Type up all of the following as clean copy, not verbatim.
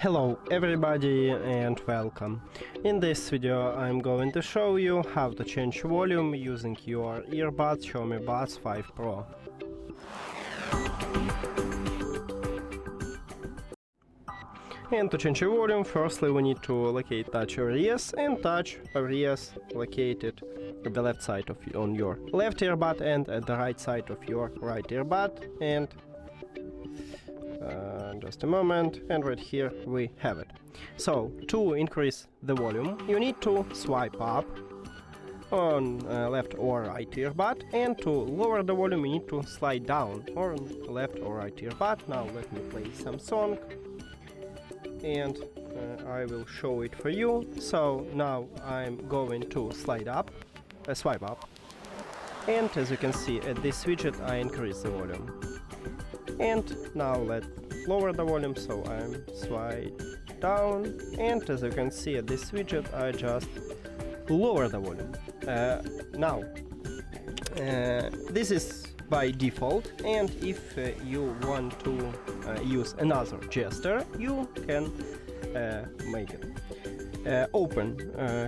Hello everybody and welcome. In this video I'm going to show you how to change volume using your earbuds XIAOMI Buds 5 Pro. And to change the volume, firstly we need to locate touch RES and touch RES located at the left side on your left earbud and at the right side of your right earbud, and just a moment, and right here we have it. So to increase the volume you need to swipe up on left or right earbud, and to lower the volume you need to slide down on left or right earbud. Now let me play some song and I will show it for you. So now I'm going to swipe up, and as you can see at this widget I increase the volume. And now let's lower the volume, so I'm swipe down, and as you can see at this widget I just lower the volume. Now this is by default, and if you want to use another gesture you can make it. Open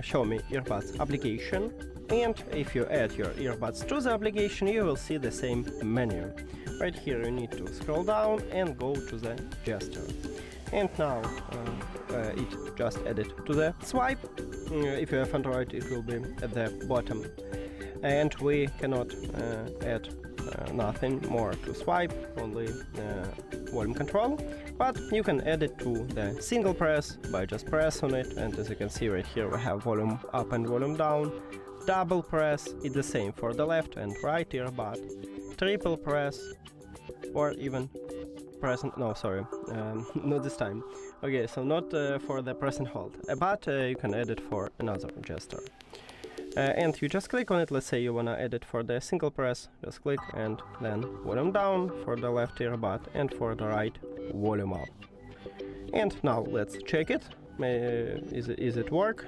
XIAOMI Earbuds application, and if you add your earbuds to the application you will see the same menu. Right here you need to scroll down and go to the gesture, and now it just added to the swipe. If you have Android it will be at the bottom, and we cannot add nothing more to swipe, only volume control, but you can add it to the single press by just press on it, and as you can see right here we have volume up and volume down. Double press, it's the same for the left and right earbud. Triple press, or even press and, no sorry, not this time. Okay, so not for the press and hold, but you can add it for another gesture. And you just click on it. Let's say you wanna add it for the single press, just click and then volume down for the left earbud and for the right volume up. And now let's check it. Is it work?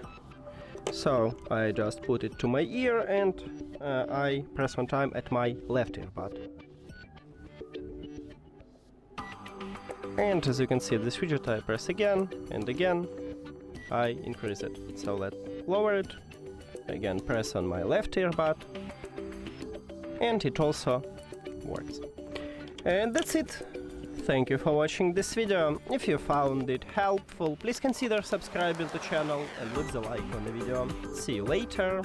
So I just put it to my ear and I press one time at my left earbud. And as you can see this widget I press again and again, I increase it. So let's lower it. Again press on my left earbud, and it also works. And that's it. Thank you for watching this video. If you found it helpful, please consider subscribing to the channel and leave the like on the video. See you later.